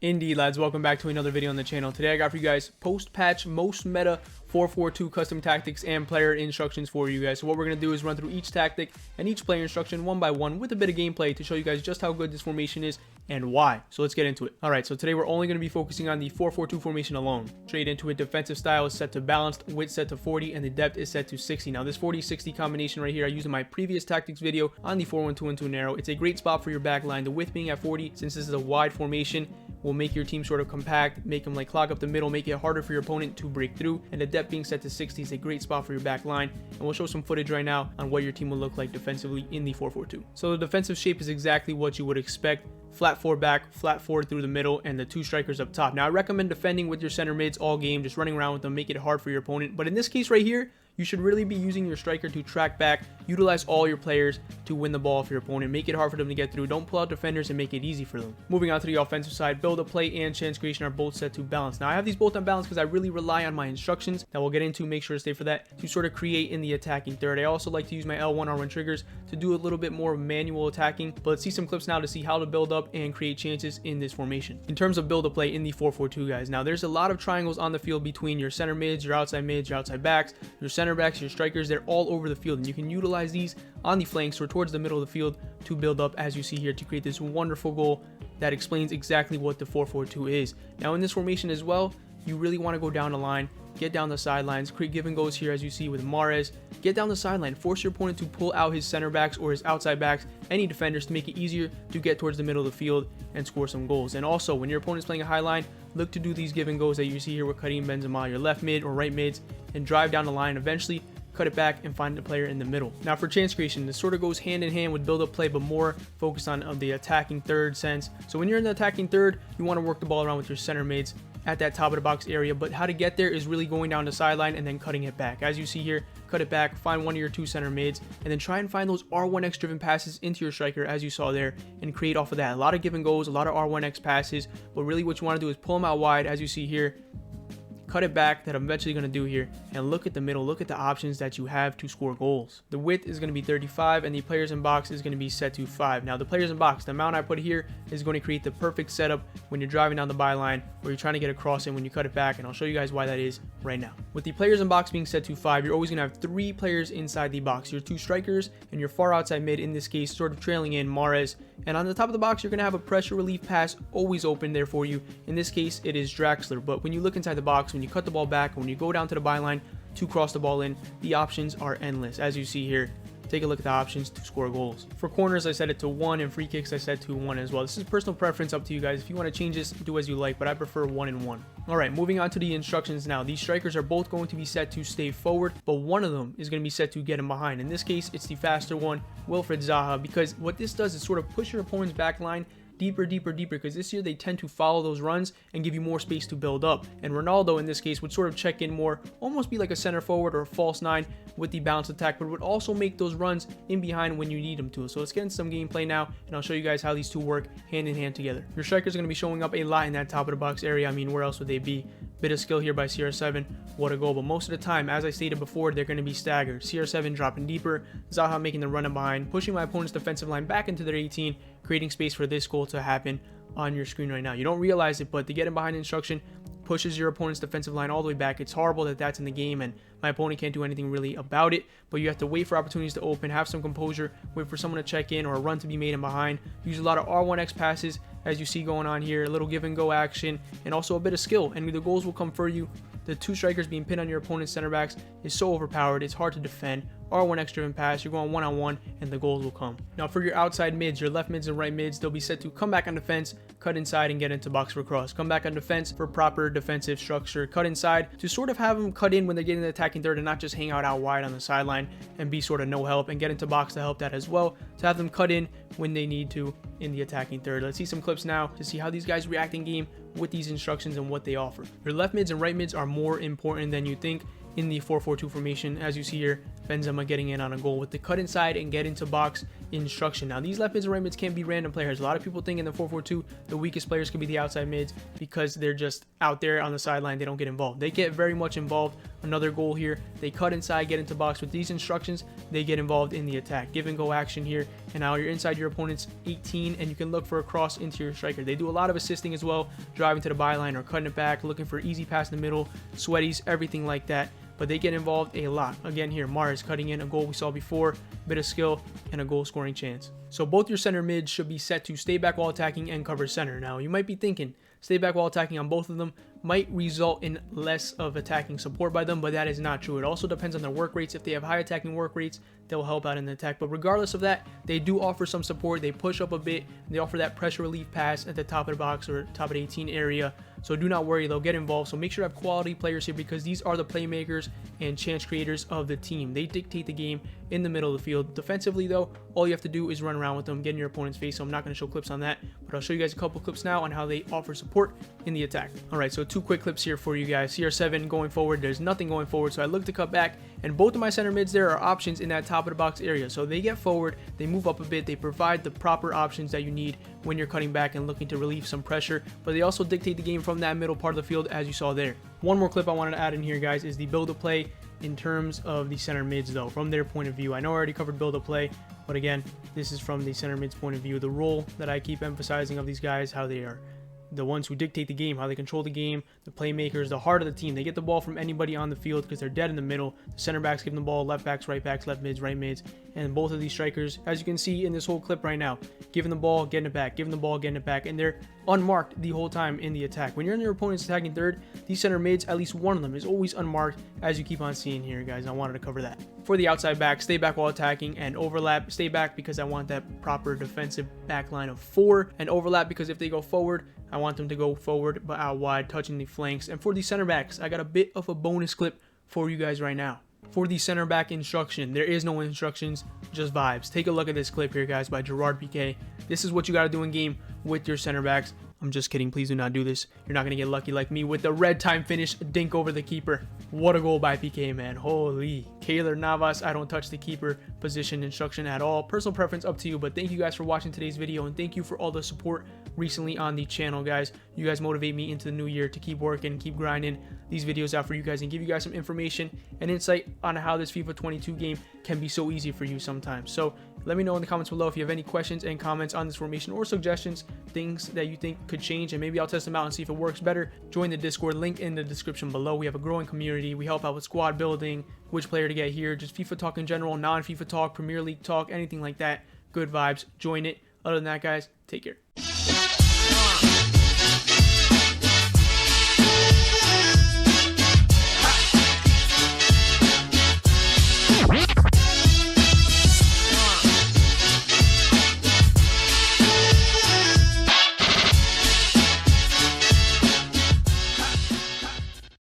Indeed, lads, welcome back to another video on the channel. Today I got for you guys post-patch most meta 4-4-2 custom tactics and player instructions for you guys. So what we're going to do is run through each tactic and each player instruction one by one with a bit of gameplay to show you guys just how good this formation is and why. So let's get into it. Alright, so today we're only going to be focusing on the 4-4-2 formation alone. Straight into it, defensive style is set to balanced, width set to 40, and the depth is set to 60. Now this 40-60 combination right here I used in my previous tactics video on the 4-1-2-1-2 narrow. It's a great spot for your back line. The width being at 40, since this is a wide formation, will make your team sort of compact, make them like clog up the middle, make it harder for your opponent to break through. And the depth being set to 60 is a great spot for your back line. And we'll show some footage right now on what your team will look like defensively in the 4-4-2. So the defensive shape is exactly what you would expect. Flat 4 back, flat 4 through the middle, and the two strikers up top. Now I recommend defending with your center mids all game, just running around with them, make it hard for your opponent. But in this case right here, you should really be using your striker to track back, utilize all your players to win the ball for your opponent, make it hard for them to get through. Don't pull out defenders and make it easy for them. Moving on to the offensive side, build up play and chance creation are both set to balance. Now I have these both on balance because I really rely on my instructions that we'll get into. Make sure to stay for that to sort of create in the attacking third. I also like to use my L1 R1 triggers to do a little bit more manual attacking, but let's see some clips now to see how to build up and create chances in this formation. In terms of build up play in the 4-4-2 guys, now there's a lot of triangles on the field between your center mids, your outside backs, your center backs, your strikers. They're all over the field, and you can utilize these on the flanks or towards the middle of the field to build up, as you see here, to create this wonderful goal that explains exactly what the 4-4-2 is. Now in this formation as well, you really want to go down the line, get down the sidelines, create give and goes here as you see with Mahrez. Get down the sideline, force your opponent to pull out his center backs or his outside backs, any defenders, to make it easier to get towards the middle of the field and score some goals. And also, when your opponent's playing a high line, look to do these give and goes that you see here with Karim Benzema, your left mid or right mids, and drive down the line. Eventually cut it back and find the player in the middle. Now for chance creation, this sort of goes hand in hand with build up play, but more focused on the attacking third sense. So when you're in the attacking third, you want to work the ball around with your center mids at that top of the box area, but how to get there is really going down the sideline and then cutting it back. As you see here, cut it back, find one of your two center mids, and then try and find those R1X driven passes into your striker as you saw there and create off of that. A lot of give and goes, a lot of R1X passes, but really what you want to do is pull them out wide as you see here, cut it back, that I'm eventually going to do here, and look at the middle, look at the options that you have to score goals. The width is going to be 35 and the players in box is going to be set to 5. Now the players in box, the amount I put here is going to create the perfect setup when you're driving down the byline or you're trying to get across it when you cut it back, and I'll show you guys why that is right now. With the players in box being set to 5, you're always going to have 3 players inside the box, your 2 strikers and your far outside mid, in this case sort of trailing in Mahrez, and on the top of the box you're going to have a pressure relief pass always open there for you. In this case it is Draxler, but when you look inside the box, when you cut the ball back, when you go down to the byline to cross the ball in, the options are endless. As you see here, take a look at the options to score goals. For corners I set it to 1 and free kicks I set to 1 as well. This is personal preference, up to you guys. If you want to change this, do as you like, but I prefer 1 and 1. Alright, moving on to the instructions now. These strikers are both going to be set to stay forward, but one of them is going to be set to get him behind. In this case it's the faster one, Wilfried Zaha, because what this does is sort of push your opponent's back line deeper, because this year they tend to follow those runs and give you more space to build up. And Ronaldo in this case would sort of check in more, almost be like a center forward or a false 9 with the balanced attack, but would also make those runs in behind when you need them to. So let's get into some gameplay now, and I'll show you guys how these two work hand in hand together. Your strikers are going to be showing up a lot in that top of the box area. I mean, where else would they be? Bit of skill here by CR7, what a goal. But most of the time, as I stated before, they're going to be staggered. CR7 dropping deeper, Zaha making the run in behind, pushing my opponent's defensive line back into their 18, creating space for this goal to happen on your screen right now. You don't realize it, but the get in behind instruction pushes your opponent's defensive line all the way back. It's horrible that that's in the game and my opponent can't do anything really about it, but you have to wait for opportunities to open, have some composure, wait for someone to check in or a run to be made in behind. Use a lot of R1X passes as you see going on here, a little give and go action, and also a bit of skill, and the goals will come for you. The 2 strikers being pinned on your opponent's center backs is so overpowered, it's hard to defend. R1X driven pass, you're going one-on-one, and the goals will come. Now for your outside mids, your left mids and right mids, they'll be set to come back on defense, cut inside, and get into box for cross. Come back on defense for proper defensive structure, cut inside to sort of have them cut in when they get in the attacking third and not just hang out wide on the sideline and be sort of no help, and get into box to help that as well, to have them cut in when they need to in the attacking third. Let's see some clips now to see how these guys react in game with these instructions and what they offer. Your left mids and right mids are more important than you think in the 4-4-2 formation. As you see here, Benzema getting in on a goal with the cut inside and get into box instruction. Now, these left mids and right mids can't be random players. A lot of people think in the 4-4-2, the weakest players could be the outside mids because they're just out there on the sideline. They don't get involved. They get very much involved. Another goal here. They cut inside, get into box. With these instructions, they get involved in the attack. Give and go action here. And now you're inside your opponent's 18, and you can look for a cross into your striker. They do a lot of assisting as well, driving to the byline or cutting it back, looking for easy pass in the middle, sweaties, everything like that. But they get involved a lot. Again here, Mars cutting in a goal we saw before, bit of skill, and a goal scoring chance. So both your center mids should be set to stay back while attacking and cover center. Now, you might be thinking, stay back while attacking on both of them might result in less of attacking support by them, but that is not true. It also depends on their work rates. If they have high attacking work rates, they'll help out in the attack. But regardless of that, they do offer some support. They push up a bit. They offer that pressure relief pass at the top of the box or top of the 18 area. So do not worry, they'll get involved. So make sure to have quality players here because these are the playmakers and chance creators of the team. They dictate the game in the middle of the field. Defensively, though, all you have to do is run around with them, get in your opponent's face. So I'm not going to show clips on that, but I'll show you guys a couple clips now on how they offer support in the attack. All right, so 2 quick clips here for you guys. CR7 going forward, there's nothing going forward, so I look to cut back, and both of my center mids there are options in that top of the box area. So they get forward, they move up a bit, they provide the proper options that you need when you're cutting back and looking to relieve some pressure, but they also dictate the game from that middle part of the field as you saw there. One more clip I wanted to add in here, guys, is the build to play in terms of the center mids, though, from their point of view. I know I already covered build to play, but again, this is from the center mids point of view. The role that I keep emphasizing of these guys, how they are the ones who dictate the game, how they control the game, the playmakers, the heart of the team. They get the ball from anybody on the field because they're dead in the middle. The center backs give them the ball, left backs, right backs, left mids, right mids, and both of these strikers, as you can see in this whole clip right now, giving the ball, getting it back, giving the ball, getting it back, and they're unmarked the whole time in the attack. When you're in your opponent's attacking third, these center mids, at least one of them is always unmarked, as you keep on seeing here, guys. I wanted to cover that. For the outside back, stay back while attacking, and overlap, stay back because I want that proper defensive back line of 4, and overlap because if they go forward, I want them to go forward but out wide, touching the flanks. And for the center backs, I got a bit of a bonus clip for you guys right now. For the center back instruction, there is no instructions, just vibes. Take a look at this clip here, guys, by Gerard Piqué. This is what you got to do in game with your center backs. I'm just kidding. Please do not do this. You're not going to get lucky like me with the red time finish dink over the keeper. What a goal by Piqué, man. Holy. Keylor Navas, I don't touch the keeper position instruction at all. Personal preference up to you, but thank you guys for watching today's video, and thank you for all the support recently on the channel, guys. You guys motivate me into the new year to keep working, keep grinding these videos out for you guys and give you guys some information and insight on how this FIFA 22 game can be so easy for you sometimes. So let me know in the comments below if you have any questions and comments on this formation or suggestions, things that you think could change, and maybe I'll test them out and see if it works better. Join the Discord, link in the description below. We have a growing community. We help out with squad building, which player to get here, just FIFA talk in general, non-FIFA talk, Premier League talk, anything like that. Good vibes. Join it. Other than that, guys, take care.